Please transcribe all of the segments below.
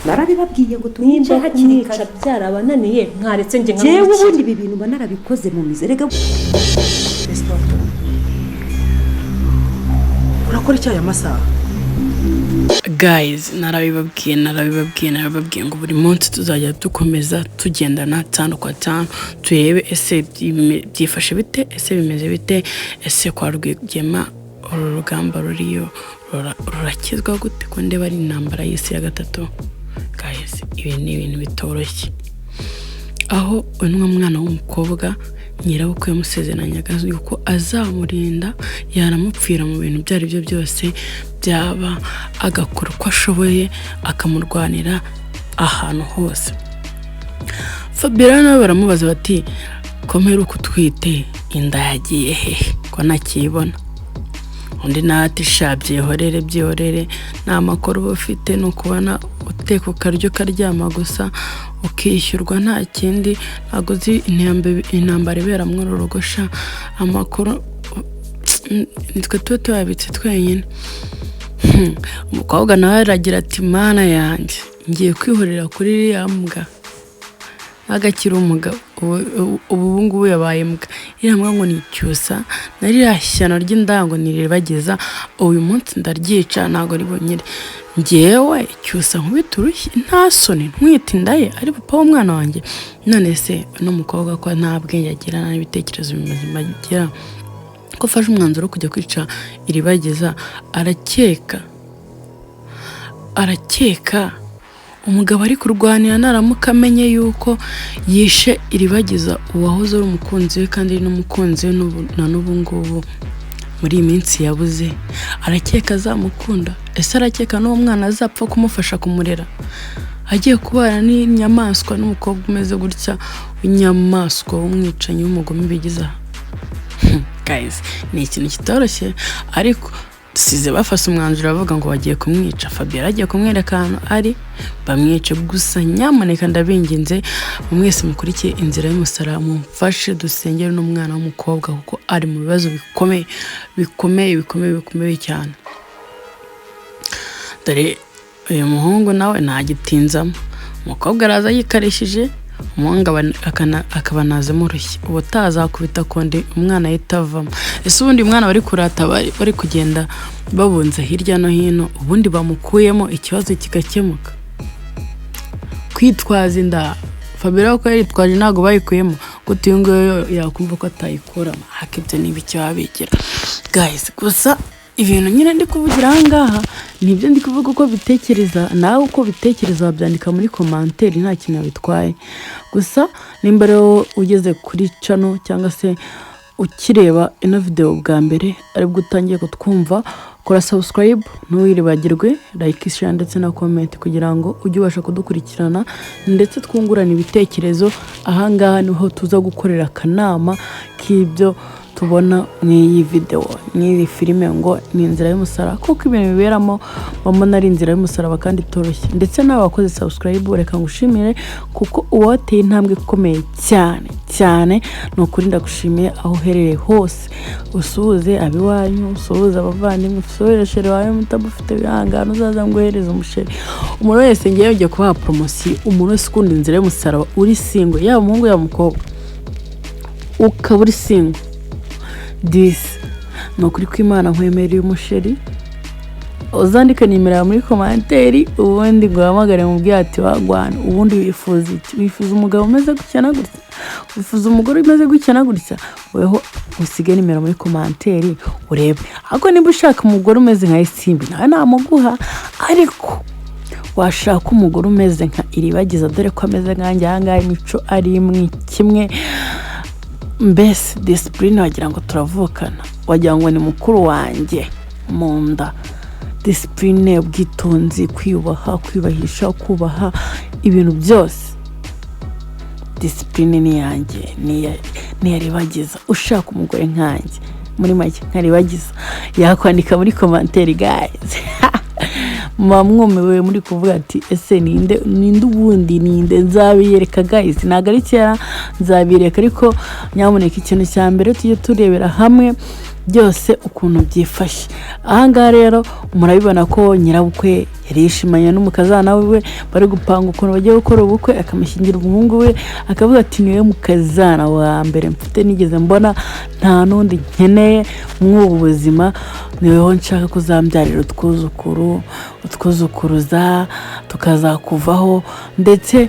narabibabwiye ngo tumwice hakiri kare byarabananiye mwaretse nge jewe ubundi ibi bintu mba narabikoze mu mizi rega urakora icyayi amasaha. Guys, narabibabwiye ngo buri munsi tuzajya dukomeza tugendana tano kwa tano turebe ese byifashe bite, ese bimeze bite, ese kwa Rwigema urugamba ruriyo rurakizwa gute ko ndeba ari intambara y'isi ya gatatu. Guys, ibi ni ibintu bitoroshye, aho unwa mwana w'umukobwa nyirabukwe yamusezeranaga yuko azamurinda yaramupfira mu bintu byari byo byose byaba, agakora uko ashoboye akamurwanira ahantu hose. Fabiana baramubaza bati ko mperuka utwite inda yagiye hehe ko nakibona. Undi nati shabye byihorere nta makuru ufite no kubana uteka ukaryo karyama gusa ukishyurwa nta kindi, ntago uzi intambara ibera muri urugosha amakuru nitwe tuba tuyabitse twenyine. Umukobwa nawe aragira ati mana yanjye ngiye kwihorera kuri iriya mbwa agakira umugabo ubu ngubu yabaye mbwa. Iriya mbwa ngo nicyusa naririya shyano ry'indango niribageza uyu munsi ndaryica ntago ribonyere ngewe cyusa nkubiturushye nta soni ntwite indaye ari papa w'umwana wanjye. None se n'umukobwa ko nta bwenge agira n'ibitekerezo bizima agira ko fashe umwanzuro kujya kwica iribageza, arakeka umugabo ari kurwanira naramuka amenye yuko yishe iribageza uwahoze ari umukunzi we kandi ari n'umukunzi we na n'ubu ngubu muri iyi minsi yabuze, arakeka azamukunda. Ese arakeka n'uwo mwana azapfa kumufasha kumurera agiye kubana n'inyamaswa n'umukobwa umeze gutya w'inyamaswa w'umwicanyi w'umugome bigiza. Guys, ni ikintu kitoroshye ariko size bafase umwanzuro bavuga ngo bagiye kumwica. Fabiana agiye kumwereka ahantu ari bamwice, gusa nyamuneka ndabinginze mwese mukurikiye inzira y'umusaraba mumfashe dusengere n'umwana w'umukobwa kuko ari mu bibazo bikomeye cyane. Dore uyu muhungu nawe ntagitinzamo, umukobwa araza yikarishije umuhungu akabanazemo urushyi ubutazakubita konde umwana yitavamo. Ese ubundi mwana bari kurata bari kugenda babunze hirya no hino ubundi bamukuyemo ikibazo kigakemuka. Kwitwaza inda Fabiana ko yaritwaje ntago bayikuyemo gute ngo yakumva ko atayikuramo hakibye n'ibiki babigira. Guys, gusa ibintu nyine ndi kuvugira ahangaha nibyo ndi kuvuga uko bitekereza, nawe uko bitekereza wabyandika muri commentaire nta kintu bitwaye. Gusa nimba rero ugeze kuri channel cyangwa se ukireba ino video bwa mbere aribwo utangiye kutwumva, kora subscribe ntuwiribagirwe, like, share ndetse na comment kugira ngo ujye ubasha kudukurikirana ndetse twungurana ibitekerezo. Ahangaha niho tuza gukorera akanama k'ibyo tubona mw'iyi video mw'iyi filime ngo ni inzira y'umusaraba, kuko ibintu biberamo bamona ari inzira y'umusaraba kandi toroshye. Ndetse nawe wakoze subscribe reka ngushimire kuko uwateye intambwe ikomeye cyane no kurinda gushimiye aho uherereye hose. Usuhuze abiwanyu, usuhuze abavandimwe, usuhuze wawe mutabufite bihangano uzaza ngohereza umusheri. Umuntu wese ngiye ugiye kubaha promotion, umuntu wese ukunda inzira y'umusaraba uri single yaba umuhungu yaba umukobwa ukaba uri single no kuri kw'Imana nkwemereye umusheri, uzandika nimero muri commentaire ubundi guhamagare mu byati wagwana. Ubundi wifuza iki? Wifuza umugabo umeze gutya gutya, wifuza umugore umeze gutya gutya, weho usige nimero muri commentaire urebe. Ako niba ushaka umugore umeze nka Isimbi nawe namuguha, ariko washaka umugore umeze nka Iribagiza dore ko ameze nkanjye ahangaha imico ari imwe kimwe. Mbese discipline wagira ngo turavukana, wagira ngo ni mukuru wanjye mu nda. Discipline, ubwitonzi, kwiyubaha, kwibahisha, kubaha ibintu byose. Discipline ni yanjye, ni Iribagiza. Ushaka umugore nkanjye muri make nkaribagiza yakwandika muri commentaire guys. Mwumiwe muri kuvuga ati ese ninde ubundi ninde nzabiyereka guys, nagari cyera nzabireka. Ariko nyamuneka ikintu cya mbere tujye turebera hamwe byose ukuntu byifashe. Ahangaha rero murabibona ko nyirabukwe yari yishimanye n'umukazana we bari gupanga ukuntu bagiye gukora ubukwe, akamushyingira umuhungu we, akavuga ati niwe mukazana wa mbere mfite nigeze mbona, nta n'undi nkeneye mw'ubu buzima, niweho nshaka kuzambyarira utwuzukuruza tukazakuvaho, ndetse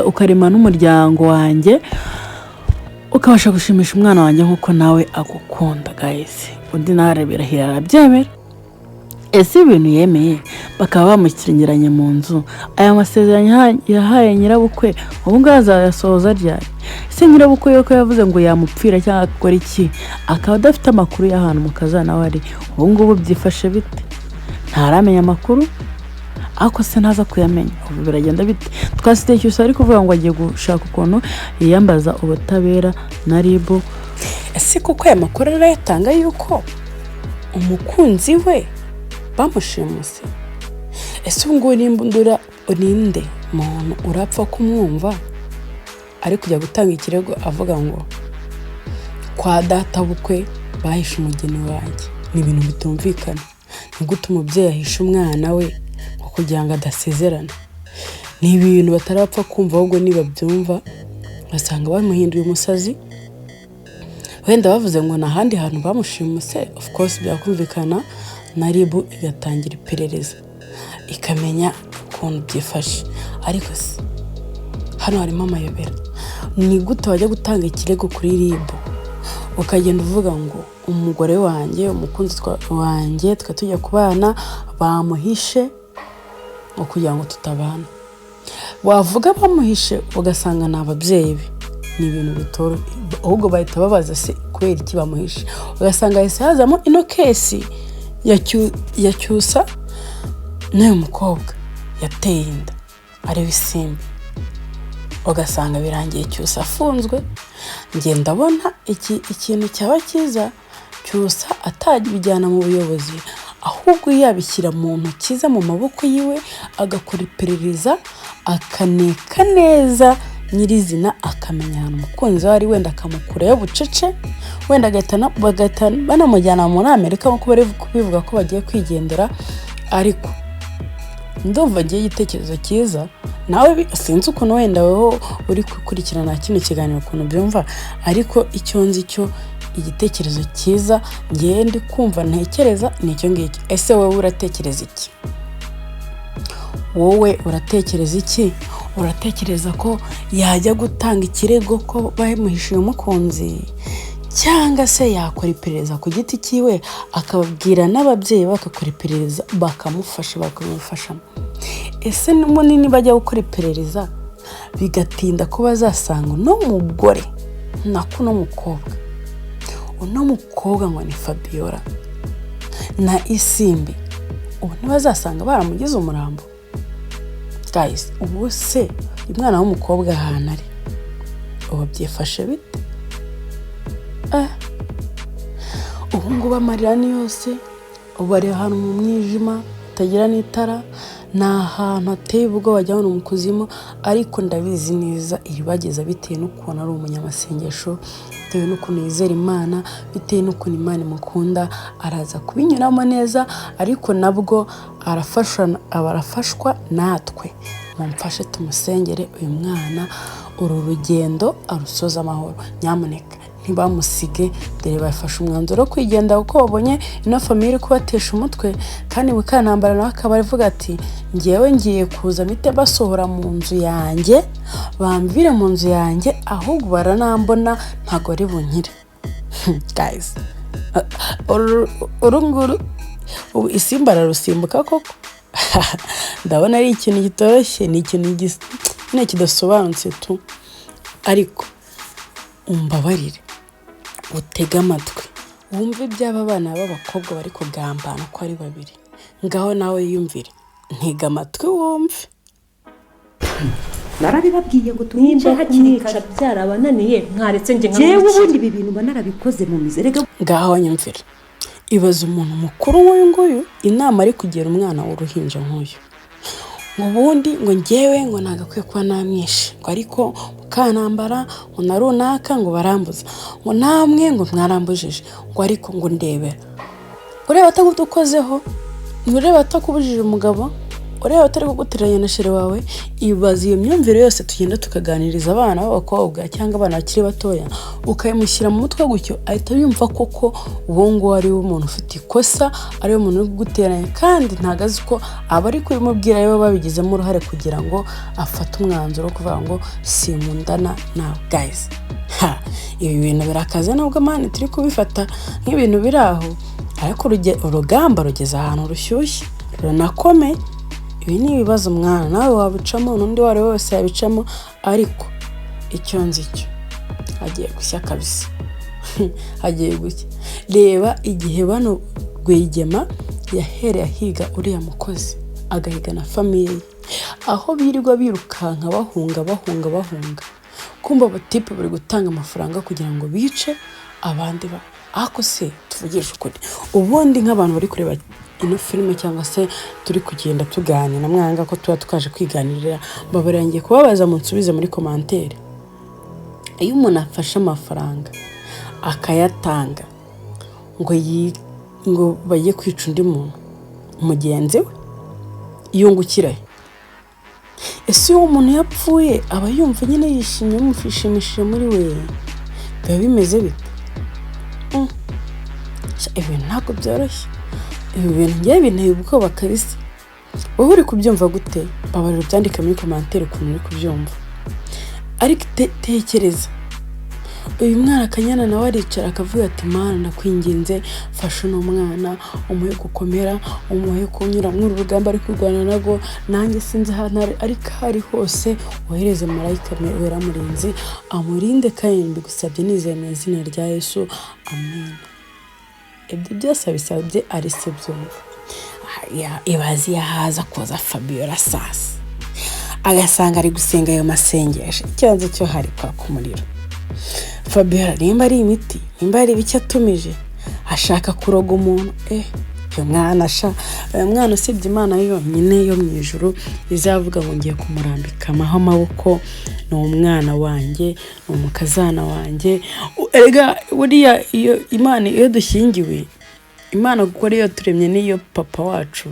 ukarema n'umuryango wanjye, ukabasha gushimisha umwana wanjye nk'uko nawe agukunda. Guys, undi nawe arabirahira arabyemera. Ese ibintu yemeye bakaba bamushyingiranye mu nzu, aya masezerano yahaye nyirabukwe ubu ngubu azayasohoza ryari? Ese nyirabukwe yuko yavuze ngo yamupfira cyangwa akora iki, akaba adafite amakuru y'ahantu umukazana we ari, ubu ngubu byifashe bite? Ntaramenya amakuru, ariko se ntaza kuyamenya, ubu biragenda bite? Twasiteye cyose ari kuvuga ngo agiye gushaka ukuntu yiyambaza ubutabera na RIB. Ese kuko aya makuru arayatanga yuko umukunzi we bamushimuse? Ese ubu ngubu nimbundura ninde muntu urapfa kumwumva ari kujya gutanga ikirego avuga ngo kwa data bukwe bahishe umugeni wanjye? Ni ibintu bitumvikana. Ni gute umubyeyi ahisha umwana we kugira ngo adasezerana? Ni ibintu batarapfa kumva, ahubwo nibabyumva basanga bamuhinduye umusazi. Wenda bavuze ngo n'ahandi hantu bamushimuse, of course byakumvikana na RIB igatangira iperereza ikamenya ukuntu byifashe. Ariko se hano harimo amayobera. Ni gute wajya gutanga ikirego kuri RIB ukagenda uvuga ngo umugore wanjye, umukunzi wanjye twe tujya kubana bamuhishe ngo kugira ngo tutabana? Wavuga bamuhishe ugasanga ni ababyeyi be. Ni ibintu bitoro, ahubwo bahita babaza se kubera iki bamuhishe. Ugasanga yahise hazamo ino kesi ya Cyusa n'uyu mukobwa yateye inda ari Bisimbi. Ugasanga birangiye Cyusa afunzwe. Njye ndabona ikintu cyaba cyiza Cyusa atajyana mu buyobozi, ahubwo yabishyira mu ntoki ze, mu maboko yiwe, agakora iperereza, akaneka neza nyirizina, akamenya ahantu umukunzi we ari, wenda akamukurayo bucece, wenda bagahita banamujyana muri Amerika nk'uko bari kubivuga ko bagiye kwigendera. Ariko ndumva ngiye igitekerezo cyiza, nawe sinzi ukuntu wenda wowe uri gukurikirana kino kiganiro ukuntu byumva, ariko icyo nzi cyo igitekerezo cyiza ngiye ndi kumva ntekereza nicyo ngicyo. Ese wowe uratekereza iki? Wowe uratekereza iki? Uratekereza ko yajya gutanga ikirego ko bamuhishiye umukunzi, cyangwa se yakora iperereza ku giti cyiwe akababwira n'ababyeyi bakakora iperereza bakamufashamo? Ese munini bajya gukora iperereza bigatinda ko bazasanga uno mugore nako uno mukobwa ngo ni Fabiola na Isimbi, ubu ntibazasanga baramugize umurambo? Guys, ubu se umwana w'umukobwa ahantu ari ubu byifashe bite? Ubu ngubu amarira ni yose, ubu ari ahantu mu mwijima utagira n'itara, ni ahantu hateye ubwo wajya hano mu kuzimu. Ariko ndabizi neza iribageza bitewe n'ukuntu ari umunyamasengesho, bitewe n'ukuntu yizera Imana, bitewe n'ukuntu Imana imukunda, araza kubinyuramo neza. Ariko nabwo arafashwa natwe, mumfashe tumusengere uyu mwana uru rugendo arusoza amahoro. Nyamuneka ntibamusige, dore bafashe umwanzuro wo kwigenda kuko babonye ino famille kubatesha umutwe. Kandi Mukantambara nawe akaba avuga ati ngewe ngiye kuza mite basohora mu nzu yanjye, bamvire mu nzu yanjye, ahubwo baranambona ntago ari bunkire. Guys, urunguru ubu Isimbi ararusimbuka koko. Ndabona ari ikintu gitoroshye, ni ikintu kidasobanutse tu. Ariko umbabarire, utega amatwi wumve iby'aba bana b'abakobwa bari kugambana ko ari babiri. Ngaho nawe yumvire, ntega amatwi wumve. narabibabwiye ngo tumwice hakiri kare, byarabananiye mwaretse njye jewe ubundi ibi bintu banarabikoze mu mizi. Rega ngaho nyumvire, ibaza umuntu mukuru nk'uyu nguyu inama ari kugira umwana w'uruhinja nk'uyu, ngo ubundi ngo ngewe ngo nagakwiye kuba namwishe, ngo ariko Mukanambara ngo na runaka ngo barambuza ngo namwe ngo mwarambujije ngo ariko ngo ndebera ureba atagudukozeho ureba atakubujije umugabo ureba atari kuguteranya na shere wawe. Ibaza iyo myumvire yose tugenda tukaganiriza abana b'abakobwa cyangwa abana bakiri batoya ukayimushyira mu mutwe gutyo ahita yumva koko uwo ngo ari umuntu ufite ikosa ari umuntu uri kuguteranya kandi ntago azi ko aba ari kubimubwira yo babigizemo uruhare kugira ngo afate umwanzuro wo kuvuga ngo simundana na guys. Ibi bintu birakaze nubwo mani turi kubifata nk'ibintu biri aho ariko urugamba rugeze ahantu rushyushye runakomeye. Ibi ni ibibazo mwana nawe wabicamo n'undi wari wese yabicamo ariko icyo nzi cyo agiye gushya kabisa. Agiye gushya. Reba igihe bano Rwigema yahereye ahiga uriya mukozi agahiga na famiye aho birirwa birukanka bahunga kumva abatipe bari gutanga amafaranga kugira ngo bice abandi ako se tuvugisha ukuri ubundi nk'abantu bari kureba ino filime cyangwa se turi kugenda tuganira mwanga ko tuba tukaje kwiganirira babarangiye kubabaza mu nsubize muri commentaire. Iyo umuntu afashe amafaranga akayatanga ngo bagiye kwica undi muntu umugenzi we yungukira ese uwo muntu yapfuye aba yumva nyine yishimye mufishimishije muri we biba bimeze bite? Ibi ntabwo byoroshye. Ibi bintu ngiye binteye ubwoba kabisa. Wowe uri kubyumva gute? Babarira byandika muri commentaire ukuntu uri kubyumva. Ariko tekereza uyu mwana Kanyana nawe aricara akavuga ati mana nakwinginze fasha uno mwana umuhe gukomera umuhe kunyura muri urugamba ari kurwana nago nanjye sinzi hano ariko hari hose wohereze marayika wera murinzi amurinde kandi mbigusabye nizeye mu izina rya Yesu amen. Ibyo byose abisabye ari se byumva. Ibazi yahaza koza Fabiola sasa agasanga ari gusenga ayo masengesho icyanze cyo hari kwa kumuriro. Fabiola nimba ari imiti nimba ari bicyo atumije ashaka kuroga umuntu uyu mwana usibye Imana yonyine yo mu ijuru izavuga ngo ngiye kumurambika amaboko ni umwana wanjye ni umukazana wanjye. Erega buriya iyo Imana iyo dushyingiwe Imana kuko ariyo turemye niyo papa wacu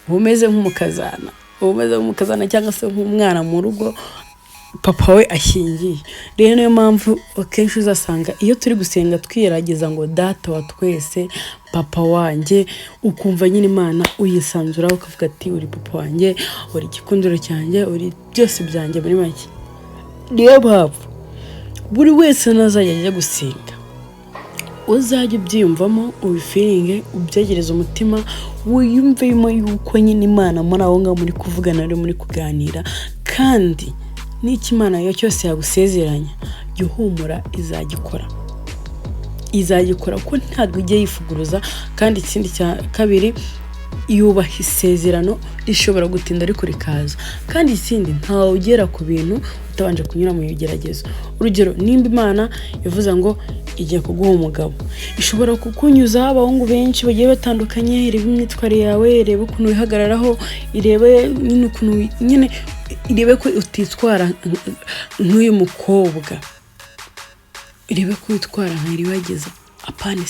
umeze nk'umukazana cyangwa se nk'umwana mu rugo papa we ashingiye. Rero niyo mpamvu akenshi uzasanga iyo turi gusenga twiyerageza ngo data wa twese papa wanjye ukumva nyine Imana uyisanzuraho ukavuga ati uri papa wanjye uri igikundiro cyanjye uri byose byanjye muri make. Niyo mpamvu buri wese nazajya ajya gusenga uzajya ubyiyumvamo ubifiringe ubyegereza umutima wiyumvemo yuko nyine Imana muri aho ngaho muri kuvugana ari muri kuganira kandi n'iki Imana yo cyose yagusezeranya jya uhumura izagikora ko ntabwo ujye yifuguruza. kandi ikindi cya kabiri yubaha isezerano rishobora gutinda ariko rikaza. kandi ikindi ntawe ugera ku bintu utabanje kunyura mu bigeragezo. Urugero nimba Imana ivuze ngo igiye kuguha umugabo ishobora kukunyuza abahungu benshi bagiye batandukanye. Irebe imyitwarire yawe irebe ukuntu wihagararaho irebe nyine ukuntu nyine irebe ko utitwara nk'uyu mukobwa irebe ko witwara nk'iriwageza apana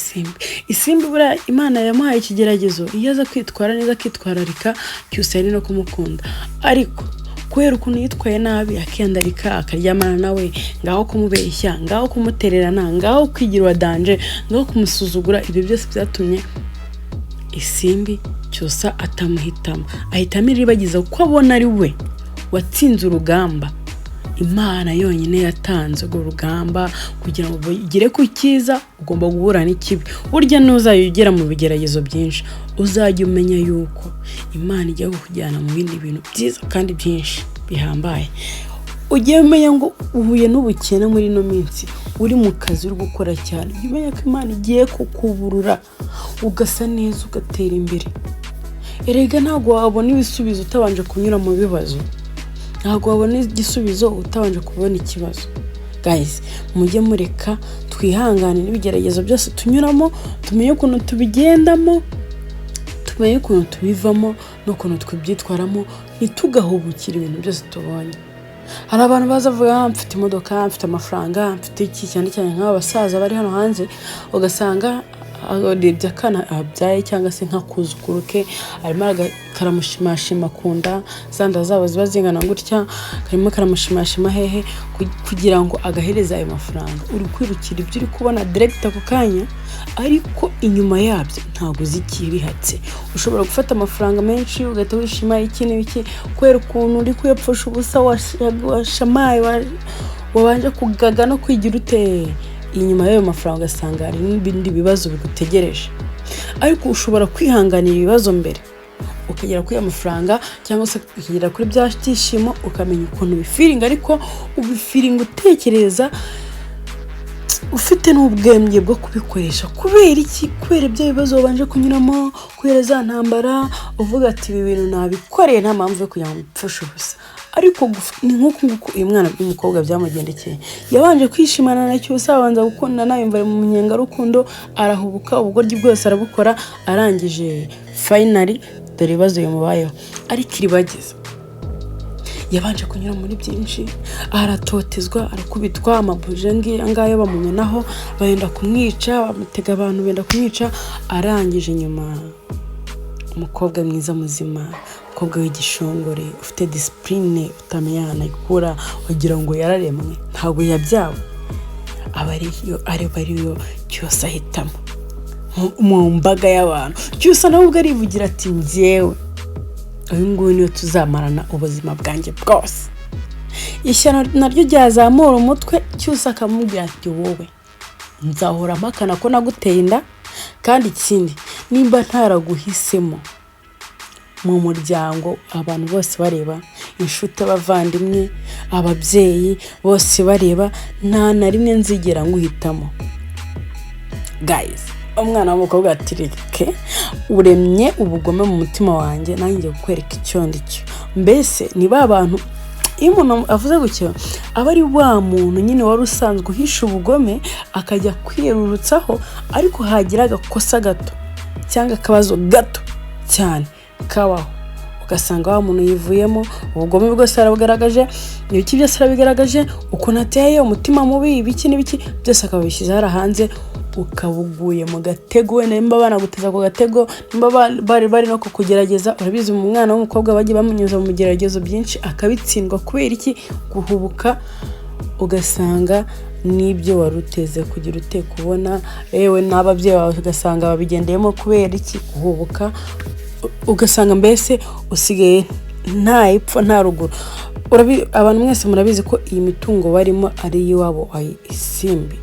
isimbi buriya Imana yamuhaye ikigeragezo iyo aza kwitwara neza akitwararika cyose ari no kumukunda ariko kubera ukuntu yitwaye nabi akiyandarika akaryamana nawe ngaho kumubeshya ngaho kumutererana ngaho kwigira danje ngaho kumusuzugura ibyo byose byatumye isimbi cyose atamuhitamo ahitamo iribagiza uko abona ari we watsinze urugamba Imana yonyine yatanze urwo rugamba kugira ngo ugere ku cyiza ugomba guhura n'ikibi. Burya ntuzayugera mu bigeragezo byinshi uzajya umenya yuko Imana ijya kukujyana mu bindi bintu byiza kandi byinshi bihambaye. Ugiye umenya ngo uhuye n'ubukene muri ino minsi uri mu kazi uri gukora cyane umenya ko Imana igiye kukuburura ugasa neza ugatera imbere. Erega ntabwo wabona ibisubizo utabanje kunyura mu bibazo. Ntabwo wabona igisubizo utabanje kubona ikibazo. Guys, mujye mureka twihangane n'ibigeragezo byose tunyuramo tumenye ukuntu tubigendamo tumenye ukuntu tubivamo n'ukuntu twibyitwaramo ntitugahubukira ibintu byose tubonye. hari abantu baza avuga mfite imodoka, mfite amafaranga, mfite iki, cyane cyane nk'aba basaza bari hano hanze, ugasanga arebye akana abyaye cyangwa se nk'akuzukuru ke arimo karamushimashima ku nda, zanda zabo ziba zingana gutya, karimo karamushimashima hehe kugira ngo agahereze ayo mafaranga. Uri kwirukira ibyo uri kubona direct ako kanya, ariko inyuma yabyo ntabwo zikibihatse. Ushobora gufata amafaranga menshi ugahita wishima iki n'ibiki kubera ukuntu uri kuyapfusha ubusa, washamaye wabanje kugaga no kwigira ute. Inyuma y'ayo mafaranga ugasanga hari n'ibindi bibazo bigutegereje, ariko ushobora kwihanganira ibibazo mbere ukagera kuri amafaranga cyangwa se ukagera kuri bya byishimo ukamenya ukuntu bifiringa, ariko ubifiringa utekereza ufite n'ubwenge bwo kubikoresha. Kubera iki? Kubera ibyo bibazo wabanje kunyuramo, kubera za ntambara, uvuga ati ibi bintu nabikoreye nta mpamvu yo kugira ngo mpfushe ubusa. Ariko ni nk'uko uyu mwana w'umukobwa byamugendekeye, yabanje kwishimana na Cyusa, abanza gukundana, yumva mu munyenga rukundo, arahubuka, ubugoryi bwose arabukora, arangije finally dore ibibazo bimubayeho. Ariko iribagiza yabanje kunyura muri byinshi, aratotezwa, arakubitwa, amabuje ngayo bamunyonaho, bayenda kumwica, bamutega abantu benda kumwica. Arangije nyuma umukobwa mwiza muzima, umukobwa w'igishongore, ufite discipline, utamenya ahantu ayikura, wagira ngo yararemwe, ntabwo yabyawe. ariyo cyose ahitamo mu mbaga y'abantu. Cyusa nawe ubwo arivugira ati njyewe uyu nguyu niyo tuzamarana ubuzima bwanjye bwose. Ishyano naryo ryazamura umutwe, Cyusa akamubwira ati wowe nzahora mpakana ko naguteye inda, kandi ikindi nimba ntaraguhisemo mu muryango abantu bose bareba, inshuti, abavandimwe, ababyeyi bose bareba, nta na rimwe nzigera nguhitamo. Guys, umwana w'umukobwa atireke uremye ubugome mu mutima wanjye, nanjye kukwereka icyo ndicyo. Mbese ni ba bantu iyo umuntu avuze gutyo aba ari wa muntu nyine wari usanzwe uhisha ubugome akajya kwirurutsaho, ariko hagira agakosa gato cyangwa akabazo gato cyane kabaho, ugasanga wa muntu yivuyemo, ubugome bwose arabugaragaje, ibiki byose arabigaragaje, ukuntu ateye, umutima mubi, ibiki n'ibiki byose akabishyize hanze, ukabuguye mu gatego. Nimba banaguteza ku gatego, nimba bari no kukugerageza, urabizi mu mwana w'umukobwa bagiye bamunyuza mu geragezo byinshi akabitsindwa. Kubera iki? Guhubuka, ugasanga n'ibyo waruteze kugira ute kubona, yewe n'ababyeyi bawe ugasanga babigendeyemo. Kubera iki? Guhubuka, ugasanga mbese usigaye nta ipfa nta ruguru. Abantu mwese murabizi ko iyi mitungo barimo ari iwabo isimbi,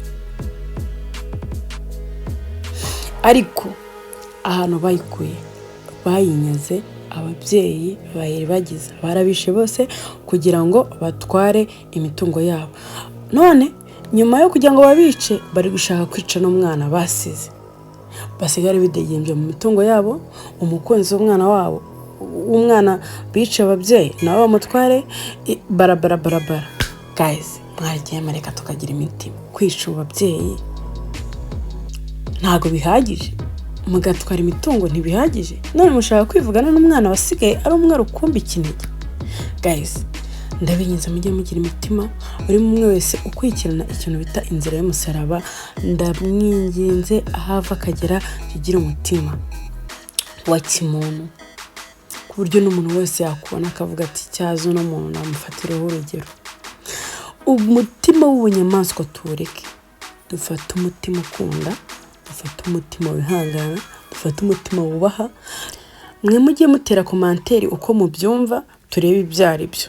ariko ahantu bayikuye bayinyaze, ababyeyi bayiri bagize barabishe bose kugira ngo batware imitungo yabo. None nyuma yo kugira ngo babice, bari gushaka kwica n'umwana basize, basigara bidegembye mu mitungo yabo. Umukunzi w'umwana wabo, umwana bice ababyeyi nabo bamutware, barabara. Guys, mwagiye mareka tukagira imitima. Kwica ababyeyi ntago bihagije, mugatwara imitungo ntibihagije, none mushaka kwivugana n'umwana wasigaye ari umwe rukumbi kinege. Guys, ndabinyiza mujye mugira imitima, buri umwe wese ukurikirana ikintu bita inzira y'umusaraba, ndamwinginze ahava akagera kugira umutima wa kimuntu, ku buryo n'umuntu wese yakubona akavuga ati cyazo no muntu namufatireho urugero. Umutima w'ubunyamaswa tuwureke, dufate umutima ukunda, dufate umutima wihangana, dufate umutima wubaha. Mwe mujye mutera komanteri uko mubyumva, turebe ibyo ari byo.